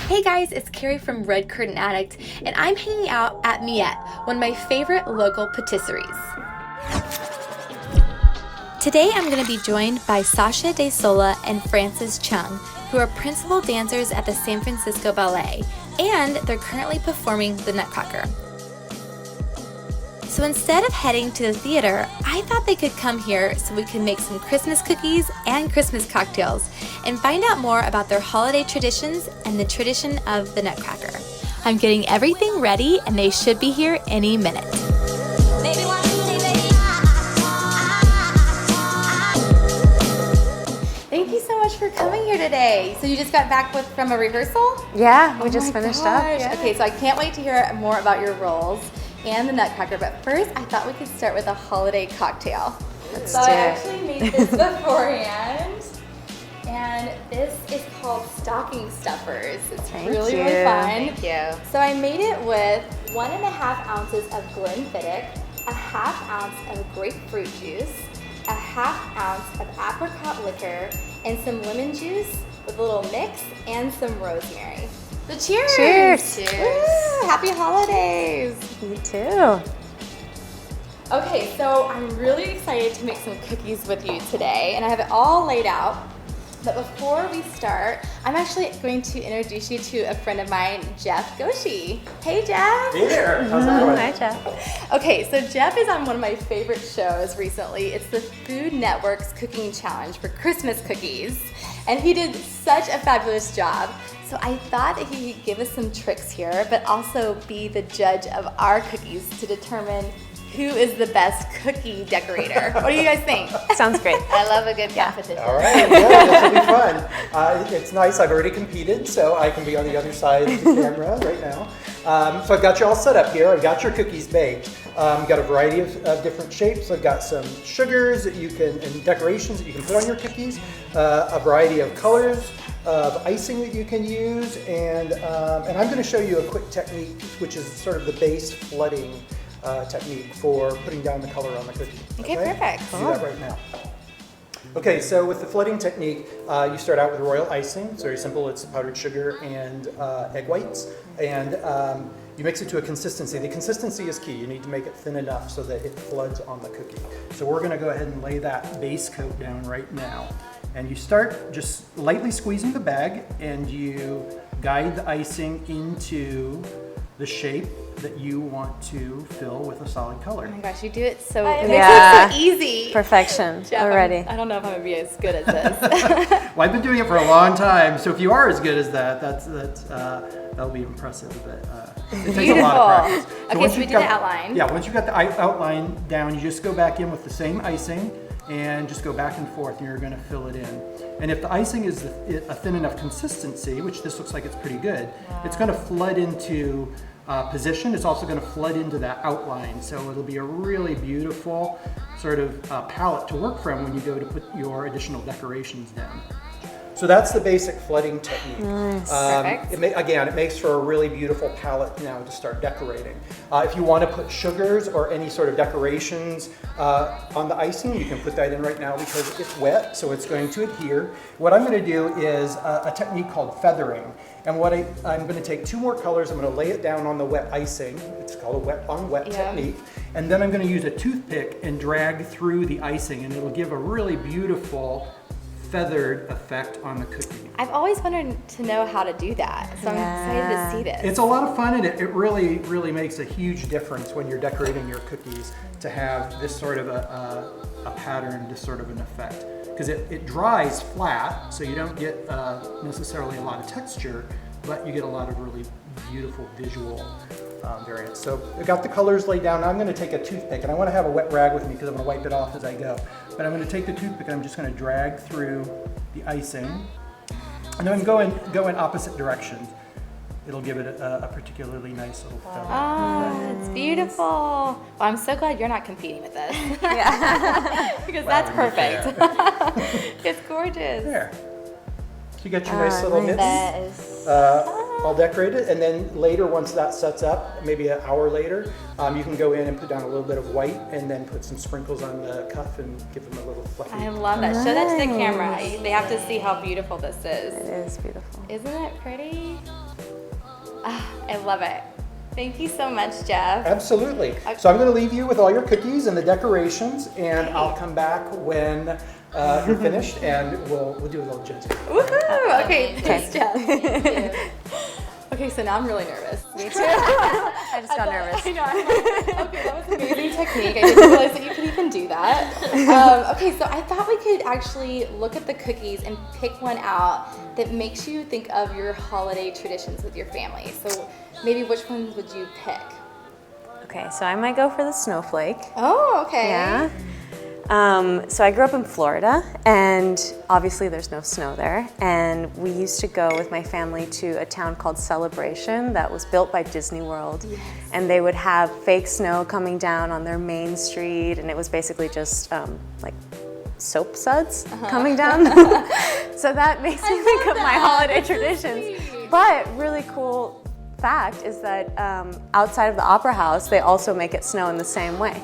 Hey guys, it's Carrie from Red Curtain Addict, and I'm hanging out at Miette, one of my favorite local patisseries. Today I'm going to be joined by Sasha de Sola and Chung, who are principal dancers at the San Francisco Ballet, and they're currently performing the Nutcracker. So instead of heading to the theater, I thought they could come here so we could make some Christmas cookies and Christmas cocktails and find out more about their holiday traditions and the tradition of the Nutcracker. I'm getting everything ready and they should be here any minute. Thank you so much for coming here today. So you just got back from a rehearsal? Yeah, we just finished up. Yeah. Okay, so I can't wait to hear more about your roles and the Nutcracker, but first I thought we could start with a holiday cocktail. Let's so do I it. actually made this beforehand, and this is called stocking stuffers. It's really fun. Thank you. So I made it with 1.5 ounces of Glenfiddich, a 1/2 ounce of grapefruit juice, a 1/2 ounce of apricot liquor, and some lemon juice with a little mix and some rosemary. So cheers! Cheers! Woo! Happy holidays! You too. Okay, so I'm really excited to make some cookies with you today, and I have it all laid out. But before we start, I'm actually going to introduce you to a friend of mine, Jeff Gosche. Hey, Jeff! Hey there! How's it going? Hi, Jeff. Okay, so Jeff is on one of my favorite shows recently. It's the Food Network's Cooking Challenge for Christmas cookies, and he did such a fabulous job. So I thought that he could give us some tricks here, but also be the judge of our cookies to determine who is the best cookie decorator. What do you guys think? Sounds great. I love a good competition. All right, yeah, this will be fun. It's nice, I've already competed, so I can be on the other side of the camera right now. So I've got you all set up here. I've got your cookies baked. Got a variety of different shapes. I've got some sugars that you can, and decorations that you can put on your cookies, a variety of colors of icing that you can use, and I'm going to show you a quick technique, which is sort of the base flooding technique for putting down the color on the cookie. Okay, perfect. We'll do that right now. Okay, so with the flooding technique, you start out with royal icing. It's very simple. It's powdered sugar and egg whites, and you mix it to a consistency. The consistency is key. You need to make it thin enough so that it floods on the cookie. So we're going to go ahead and lay that base coat down right now. And you start just lightly squeezing the bag, and you guide the icing into the shape that you want to fill with a solid color. Oh my gosh, you do it so, Yeah. it makes it so easy. Perfection Jeff, already. I don't know if I'm gonna be as good as this. Well, I've been doing it for a long time, so if you are as good as that, that'll be impressive. But it takes a lot of practice. Okay, once so we you've did the got- outline. Yeah, once you've got the outline down, you just go back in with the same icing and just go back and forth, and you're going to fill it in. And if the icing is a thin enough consistency, which this looks like it's pretty good, it's going to flood into position. It's also going to flood into that outline, so it'll be a really beautiful sort of palette to work from when you go to put your additional decorations down. So that's the basic flooding technique. Nice. Perfect. It makes for a really beautiful palette now to start decorating. If you want to put sugars or any sort of decorations on the icing, you can put that in right now because it's wet, so it's going to adhere. What I'm going to do is a technique called feathering. And what I'm going to take 2 more colors, I'm going to lay it down on the wet icing. It's called a wet on wet technique. And then I'm going to use a toothpick and drag through the icing, and it'll give a really beautiful feathered effect on the cookie. I've always wanted to know how to do that, so I'm excited to see this. It's a lot of fun, and it really makes a huge difference when you're decorating your cookies to have this sort of a pattern, this sort of an effect. Because it dries flat, so you don't get necessarily a lot of texture, but you get a lot of really beautiful visual variants. So I got the colors laid down. Now I'm going to take a toothpick, and I want to have a wet rag with me because I'm going to wipe it off as I go. But I'm going to take the toothpick and I'm just going to drag through the icing, and then I'm going in opposite directions. It'll give it a particularly nice little feather. Oh, it's beautiful. Well, I'm so glad you're not competing with us. Yeah. Because that's perfect. It's gorgeous. There. So you got your nice little mitts. That is all decorated, and then later, once that sets up, maybe an hour later, you can go in and put down a little bit of white and then put some sprinkles on the cuff and give them a little fluffy. I love that. Show that to the camera. They have to see how beautiful this is. It is beautiful. Isn't it pretty? I love it. Thank you so much, Jeff. Absolutely. So I'm going to leave you with all your cookies and the decorations, and I'll come back when you're finished, and we'll do a little ginseng. Woohoo! Okay, thanks, Jeff. Thank you. Okay, so now I'm really nervous. Me too. I just got nervous. I know. I'm like, okay, that was amazing technique. I didn't realize that you could even do that. Okay, so I thought we could actually look at the cookies and pick one out that makes you think of your holiday traditions with your family. So maybe which ones would you pick? Okay, so I might go for the snowflake. Oh, okay. Yeah. So I grew up in Florida, and obviously there's no snow there. And we used to go with my family to a town called Celebration that was built by Disney World. Yes. And they would have fake snow coming down on their main street, and it was basically just like soap suds coming down. So that makes me think of my holiday traditions. But really cool fact is that outside of the Opera House, they also make it snow in the same way.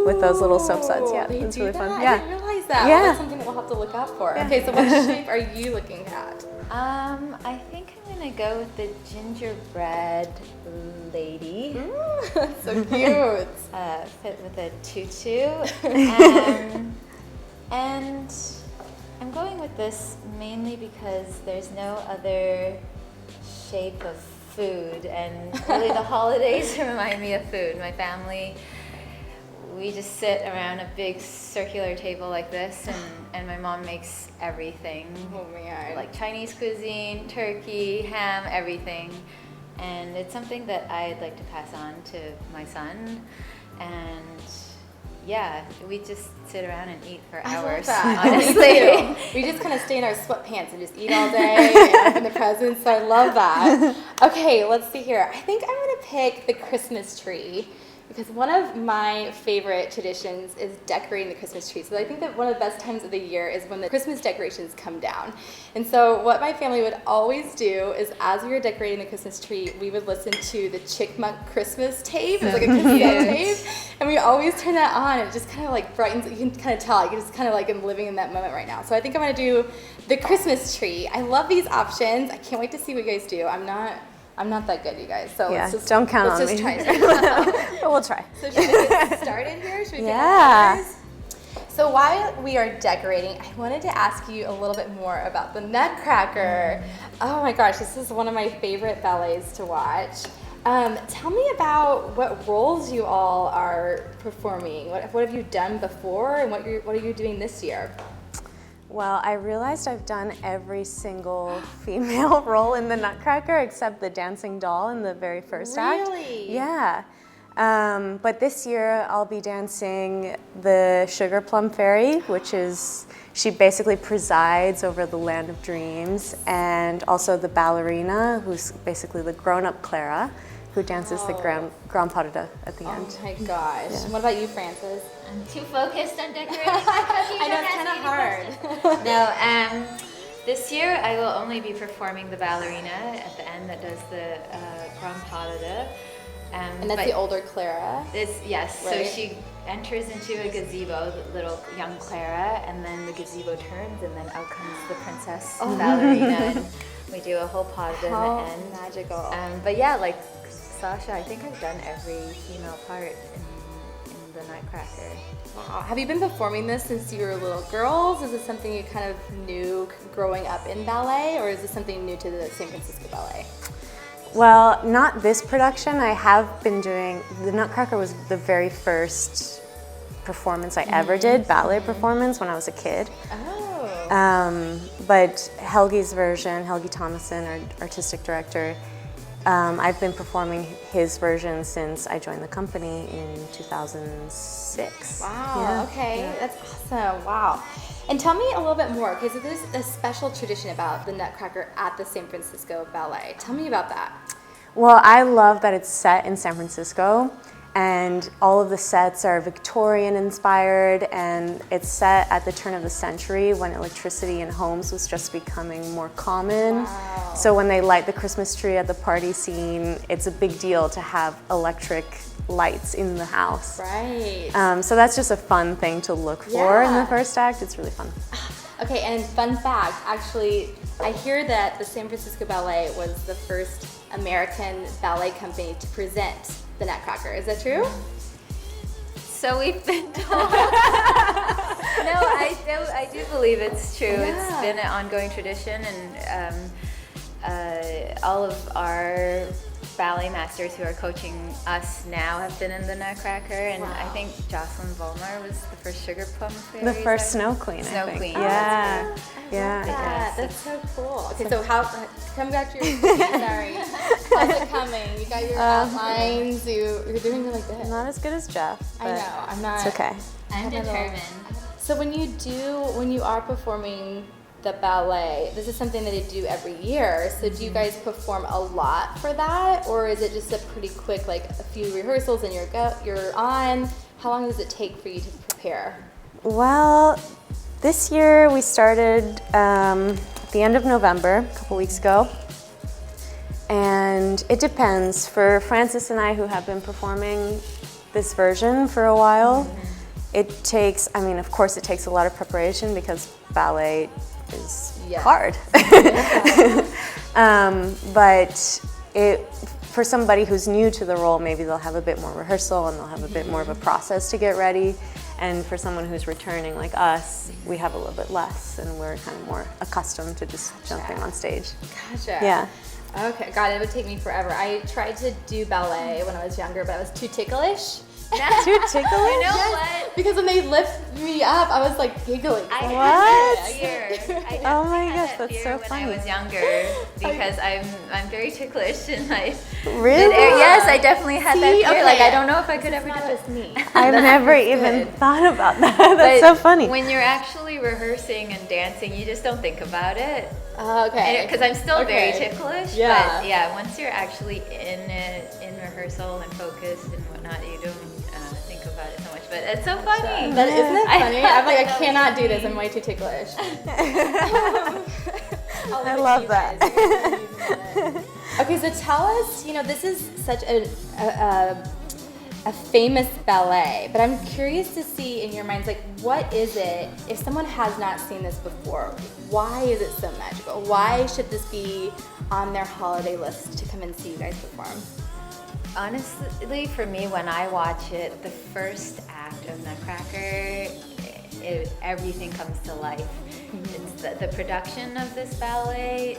With those little soap suds, yeah, They it's do really that? fun. I Yeah, didn't realize that. Yeah. Well, that's something that we'll have to look out for. Yeah. Okay, so what shape are you looking at? I think I'm gonna go with the gingerbread lady. That's so cute. Fit with a tutu. And I'm going with this mainly because there's no other shape of food, and really the holidays remind me of food. My family, we just sit around a big circular table like this, and my mom makes everything. Oh man. Like Chinese cuisine, turkey, ham, everything. And it's something that I'd like to pass on to my son. And yeah, we just sit around and eat for hours, honestly. We just kind of stay in our sweatpants and just eat all day and open the presents, so I love that. Okay, let's see here. I think I'm going to pick the Christmas tree, because one of my favorite traditions is decorating the Christmas tree. So I think that one of the best times of the year is when the Christmas decorations come down. And so what my family would always do is, as we were decorating the Christmas tree, we would listen to the Chickmunk Christmas tape. It's like a cassette tape. And we always turn that on, and it just kind of like brightens. You can kind of tell, I just kind of like am living in that moment right now. So I think I'm going to do the Christmas tree. I love these options. I can't wait to see what you guys do. I'm not that good, you guys. So yeah. let's just Don't count on let's me. just try. But we'll try. So should we get started here? Should we get Yeah. our colors? So while we are decorating, I wanted to ask you a little bit more about the Nutcracker. Oh my gosh, this is one of my favorite ballets to watch. Tell me about what roles you all are performing. What have you done before, and what are you doing this year? Well, I realized I've done every single female role in the Nutcracker except the dancing doll in the very first act. Really? Yeah. But this year I'll be dancing the Sugar Plum Fairy, which is, she basically presides over the land of dreams, and also the ballerina, who's basically the grown-up Clara, who dances the Grand Pas de Deux at the end. Oh my gosh. Yeah. What about you, Frances? I'm too focused on decorating my cookies. I know it's kind of hard. No, this year I will only be performing the ballerina at the end that does the Grand Pas de Deux. And that's the older Clara. Yes, right? so she enters into a gazebo, the little young Clara, and then the gazebo turns, and then out comes the princess ballerina, and we do a whole pas de deux in the end. Magical. But yeah, like Sasha, I think I've done every female part in the Nutcracker. Wow. Have you been performing this since you were little girls? Is this something you kind of knew growing up in ballet, or is this something new to the San Francisco Ballet? Well, not this production. I have been doing, the Nutcracker was the very first performance I ever did, ballet performance, when I was a kid. Oh. But Helgi's version, Helgi Thomason, our artistic director, I've been performing his version since I joined the company in 2006. Wow, Yeah. okay, Yeah. that's awesome, wow. And tell me a little bit more, because there's a special tradition about the Nutcracker at the San Francisco Ballet. Tell me about that. Well, I love that it's set in San Francisco, and all of the sets are Victorian inspired, and it's set at the turn of the century when electricity in homes was just becoming more common. Wow. So when they light the Christmas tree at the party scene, it's a big deal to have electric lights in the house. Right. So that's just a fun thing to look for in Yeah. the first act. It's really fun. Okay, and fun fact, actually, I hear that the San Francisco Ballet was the first American ballet company to present the Nutcracker. Is that true? So we've been told. No, I do believe it's true. Yeah. It's been an ongoing tradition, and all of our ballet masters who are coaching us now have been in the Nutcracker, and Wow. I think Jocelyn Volmar was the first Sugar Plum Fairy. The first Snow Queen, Snow I think. Queen. Yeah. I Yeah. love that. Yes. That's so cool. Okay, so come back to your, sorry. How's it coming? You got your outlines, you're doing it like this. Not as good as Jeff, but I know, I'm not. it's okay. I'm determined. So when you are performing the ballet, this is something that they do every year. So do you guys perform a lot for that, or is it just a pretty quick, like a few rehearsals and you're on? How long does it take for you to prepare? Well, this year we started at the end of November, a couple weeks ago. And it depends. For Francis and I, who have been performing this version for a while, it takes, I mean, of course it takes a lot of preparation because ballet is Yes. hard. But for somebody who's new to the role, maybe they'll have a bit more rehearsal and they'll have a bit more of a process to get ready. And for someone who's returning like us, we have a little bit less and we're kind of more accustomed to just jumping on stage. Gotcha. Yeah. Okay, God, it would take me forever. I tried to do ballet when I was younger, but I was too ticklish. Too ticklish? You know what? Because when they lift me up, I was like giggling. I What? had that fear. I Oh my definitely had gosh, that that's fear so when funny. I was younger because I'm very ticklish and Really? Yes, I definitely had that See? fear. Okay. Like I don't know if I could ever It's do not it. just me. I've never even good. thought about that. That's But so funny. when you're actually rehearsing and dancing, you just don't think about it. Okay. Because I'm still very Okay. ticklish. Yeah. But yeah, once you're actually in it, in rehearsal and focused and whatnot, you don't think about it so much. But it's so funny. That, isn't it funny? I'm like, I That cannot was do this. I'm way too ticklish. I love that. Okay, so tell us, this is such a famous ballet, but I'm curious to see in your minds, like, what is it, if someone has not seen this before, why is it so magical? Why should this be on their holiday list to come and see you guys perform? Honestly, for me, when I watch it, the first act of Nutcracker, everything comes to life. It's the production of this ballet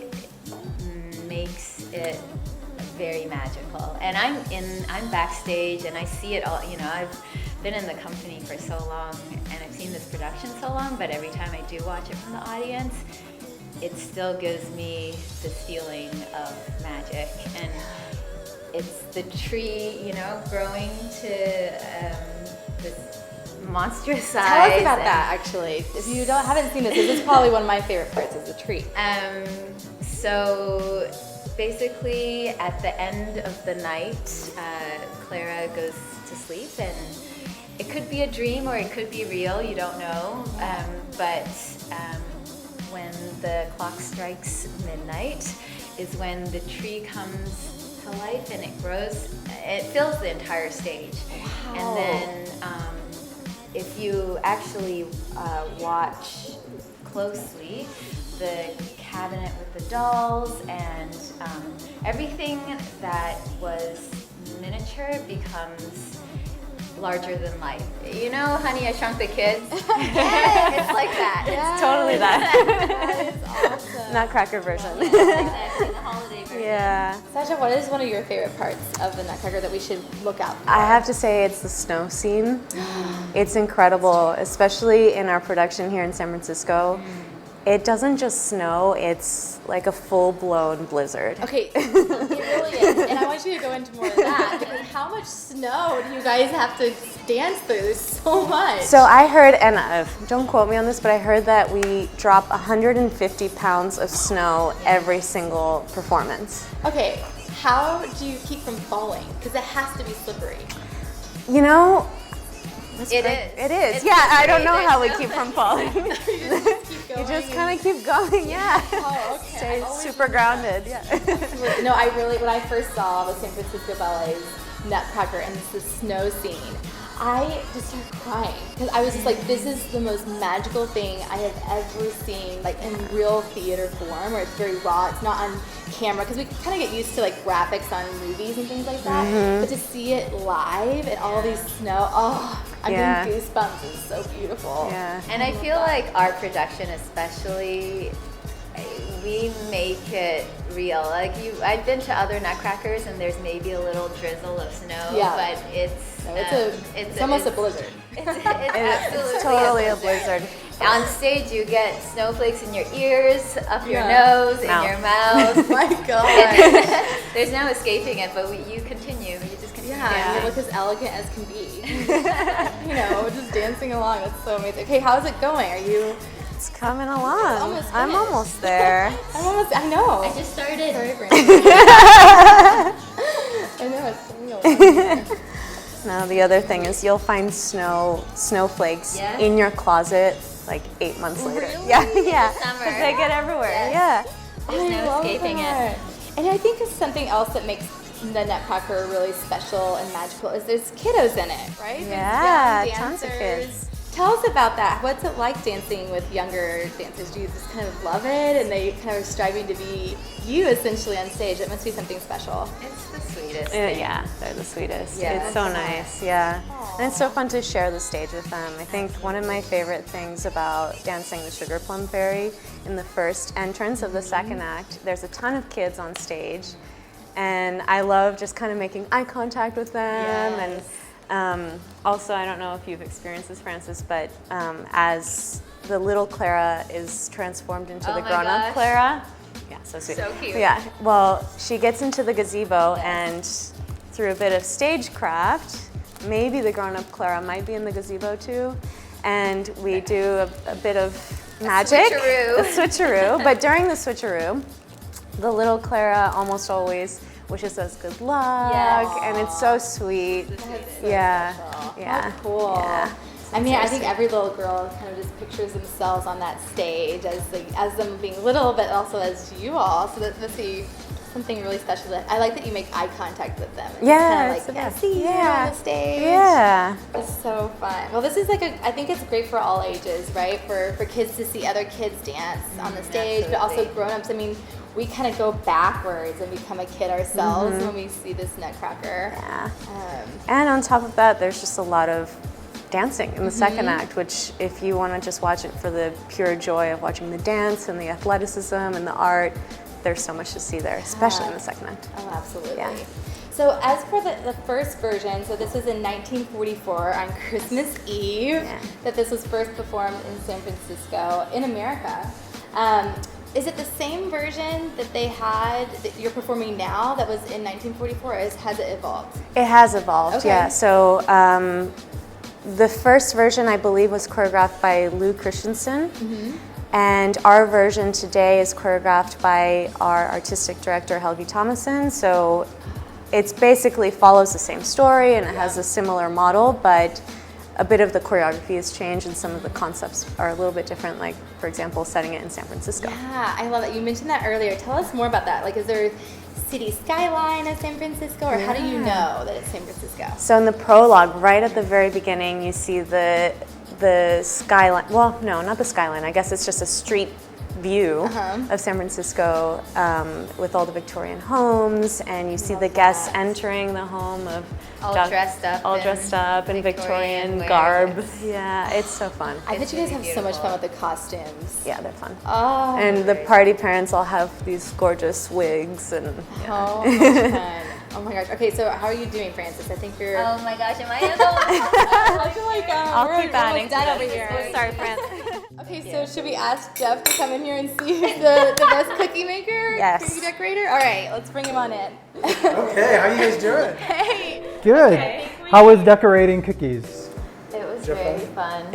makes it very magical. And I'm backstage and I see it all. I've been in the company for so long and I've seen this production so long, but every time I do watch it from the audience, it still gives me this feeling of magic. And it's the tree, growing to this monstrous size. Tell us about that, actually. If you haven't seen this is probably one of my favorite parts, is the tree. So basically, at the end of the night, Clara goes to sleep, and it could be a dream or it could be real, you don't know. But when the clock strikes midnight is when the tree comes to life and it grows, it fills the entire stage. Wow. And then if you actually watch closely, the cabinet with the dolls and everything that was miniature becomes larger than life. Honey, I Shrunk the Kids? Yeah, it's like that. It's totally that. That is awesome. Nutcracker version. Exactly, the holiday version. Yeah. Sasha, what is one of your favorite parts of the Nutcracker that we should look out for? I have to say it's the snow scene. It's incredible, especially in our production here in San Francisco. It doesn't just snow, it's like a full-blown blizzard. Okay, it really is. And I want you to go into more of that, because how much snow do you guys have to dance through? There's so much. So I heard, and don't quote me on this, but I heard that we drop 150 pounds of snow every single performance. Okay, how do you keep from falling? Because it has to be slippery. It is. It is. It's Yeah, I don't know slippery. how we keep from falling. Keep going. You just kind of keep going, yeah. Oh, okay. Stay I always super grounded, yeah. No, when I first saw the San Francisco Ballet's Nutcracker and the snow scene, I just started crying because I was just like, this is the most magical thing I have ever seen, like in real theater form, where it's very raw. It's not on camera because we kind of get used to like graphics on movies and things like that. But to see it live and all these snow, I'm getting goosebumps. It's so beautiful. Yeah. And I feel like our production, especially, we make it real. Like I've been to other Nutcrackers, and there's maybe a little drizzle of snow, but it's almost a blizzard. It's absolutely It's totally a blizzard. On stage, you get snowflakes in your ears, up your nose, in your mouth. Oh my God. There's no escaping it, but you continue. You just continue. Yeah, you look as elegant as can be. You know, just dancing along. That's so amazing. Okay, how's it going? Are you? It's coming along. Almost I'm finished. almost there. I know. I just started. Sorry, Brandon. I know, it's real. Now the other thing is you'll find snowflakes in your closet like 8 months later. Really? Yeah, yeah. Summer. 'Cause they get everywhere. Yes. Yeah. There's no love escaping that. it. And I think it's something else that makes the Nutcracker really special and magical is there's kiddos in it, right? There's Yeah, young tons of dancers. kids. Tell us about that. What's it like dancing with younger dancers? Do you just kind of love it and they kind of are striving to be you essentially on stage? It must be something special. It's the sweetest thing. Yeah, they're the sweetest. Yeah, it's so that's nice, yeah. And it's so fun to share the stage with them. I think one of my favorite things about dancing the Sugar Plum Fairy, in the first entrance of the second act, there's a ton of kids on stage, and I love just kind of making eye contact with them. Yes. And also, I don't know if you've experienced this, Francis, but as the little Clara is transformed into the my grown-up gosh. Clara, yeah, so sweet. So cute. Yeah, well, she gets into the gazebo, and through a bit of stagecraft, maybe the grown-up Clara might be in the gazebo too, and we do a bit of magic. switcheroo. A switcheroo. But during the switcheroo, the little Clara almost always wishes us good luck, and it's so sweet. Yeah, yeah. Oh, cool. Yeah. I mean, I think every little girl kind of just pictures themselves on that stage as them being little, but also as you all. So that must be something really special. I like that you make eye contact with them. It's Yeah, kind of like, see you on the stage. Yeah. It's so fun. Well, this is like I think it's great for all ages, right? For kids to see other kids dance on the stage, but also absolutely. grown-ups. I mean, we kind of go backwards and become a kid ourselves when we see this Nutcracker. Yeah. And on top of that, there's just a lot of dancing in the second act, which if you want to just watch it for the pure joy of watching the dance and the athleticism and the art, there's so much to see there, especially in the second act. Oh, absolutely. Yeah. So as for the first version, so this was in 1944 on Christmas Eve that this was first performed in San Francisco in America. Is it the same version that they had that you're performing now that was in 1944, or has it evolved? It has evolved, Okay. yeah. So the first version, I believe, was choreographed by Lou Christensen. And our version today is choreographed by our artistic director, Helgi Thomason. So it's basically follows the same story and it has a similar model, but a bit of the choreography has changed and some of the concepts are a little bit different, like, for example, setting it in San Francisco. Yeah, I love it. You mentioned that earlier. Tell us more about that. Like, is there city skyline of San Francisco, or how do you know that it's San Francisco? So in the prologue, right at the very beginning, you see the skyline. Well, no, not the skyline. I guess it's just a street view of San Francisco with all the Victorian homes, and you see the guests entering the home of All dressed up in Victorian wear, garb. yes. Yeah, it's so fun. I bet you guys have really so much fun beautiful. with the costumes. Yeah, they're fun. Oh, And the party parents all have these gorgeous wigs and how much fun. Oh my gosh. Okay, so how are you doing, Francis? I think you're. Oh my gosh, am I in the I feel like I'll keep adding almost done over here. Sorry, Fran. Okay, so should we ask Jeff to come in here and see who's the best cookie maker? Yes. Cookie decorator? All right, let's bring him on in. Okay, how you guys doing? Hey. Good. How was decorating cookies? It was very fun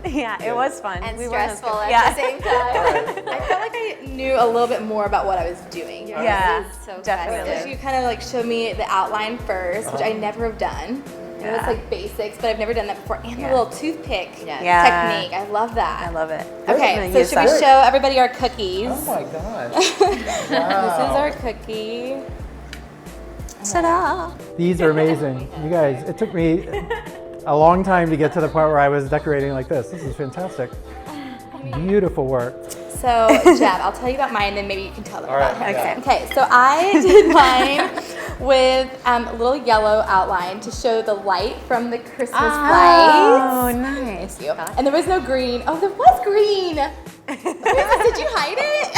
Yeah, it was fun. and We weren't as stressful good. at the same time. I felt like I knew a little bit more about what I was doing. Yeah, This is so definitely. So you kind of like showed me the outline first, which I never have done. It was like basics, but I've never done that before. And the little toothpick Yeah. technique. I love that. I love it. Okay, I'm gonna so use should we that. show everybody our cookies? Oh my gosh. This is Wow. our cookie. Ta-da! These are amazing. You guys, it took me a long time to get to the point where I was decorating like this. This is fantastic. Beautiful work. So, Jeff, I'll tell you about mine, then maybe you can tell them All about right, him. okay. Okay, so I did mine with a little yellow outline to show the light from the Christmas lights. Oh, nice. Thank you. And there was no green. Oh, there was green. Did you hide it?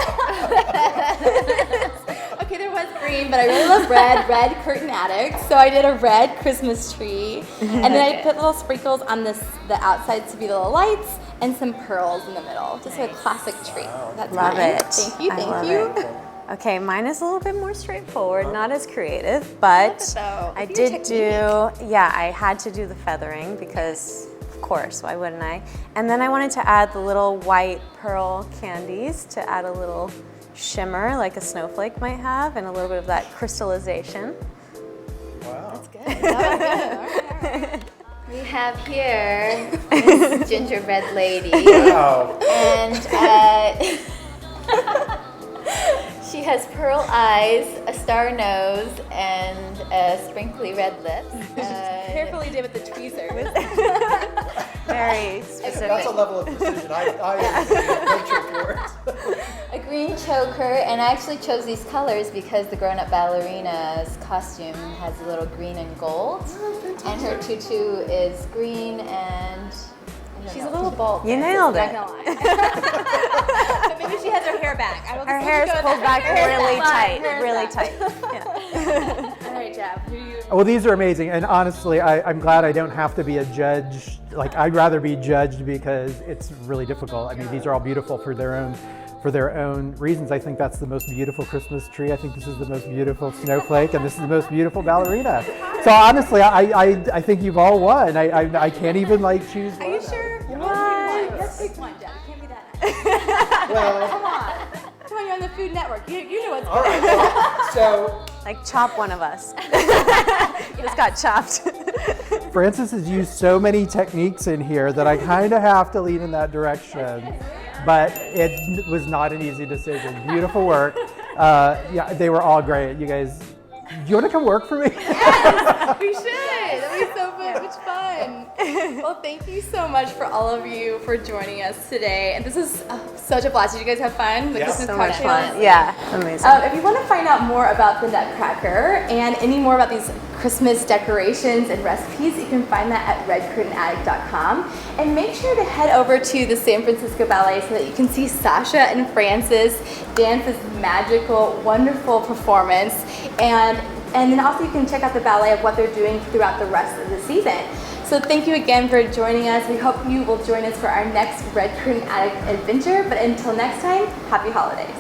Okay, there was green, but I really love red curtain Addict. So I did a red Christmas tree, and then I put little sprinkles on the outside to be little lights, and some pearls in the middle, just a classic tree. That's Love mine. it. Thank you, I thank love you. it. Okay, mine is a little bit more straightforward, not as creative, but though. I Look at your did do, I had to do the feathering because, of course, why wouldn't I? And then I wanted to add the little white pearl candies to add a little shimmer like a snowflake might have and a little bit of that crystallization. Wow. That's good. That was good. All right. We have here this gingerbread lady, Wow. and she has pearl eyes, a star nose, and sprinkly red lips. Carefully did with the tweezers. Very That's specific. a level of precision I venture towards. A green choker, and I actually chose these colors because the grown-up ballerina's costume has a little green and gold, and her tutu is green and She's a little bald. You nailed Not it. gonna lie. But maybe she has her hair back. I will Her just hair is go with pulled that. back Her hair's really back. tight, Her hair's really back. tight. Yeah. All right, Jeff. Who do you? Well, these are amazing, and honestly, I'm glad I don't have to be a judge. Like, I'd rather be judged because it's really difficult. I mean, these are all beautiful for their own reasons. I think that's the most beautiful Christmas tree. I think this is the most beautiful snowflake, and this is the most beautiful ballerina. So honestly, I think you've all won. I can't even like choose one. Are you sure? Let's pick one, Jeff. You can't be that nice. Well, Come on. Come on, you're on the Food Network. You know what's all right. Well, so Like chop one of us. Just got chopped. Francis has used so many techniques in here that I kind of have to lean in that direction. But it was not an easy decision. Beautiful work. Yeah, they were all great. You guys, do you want to come work for me? Yes, we should. That'd be so much fun. Well, thank you so much for all of you for joining us today. And this is such a blast. Did you guys have fun? The Christmas So much cocktails? fun. Yeah, amazing. If you want to find out more about the Nutcracker and any more about these Christmas decorations and recipes, you can find that at redcurtainaddict.com. And make sure to head over to the San Francisco Ballet so that you can see Sasha and Francis dance this magical, wonderful performance. And then also you can check out the ballet of what they're doing throughout the rest of the season. So thank you again for joining us. We hope you will join us for our next Red Curtain Addict adventure. But until next time, happy holidays.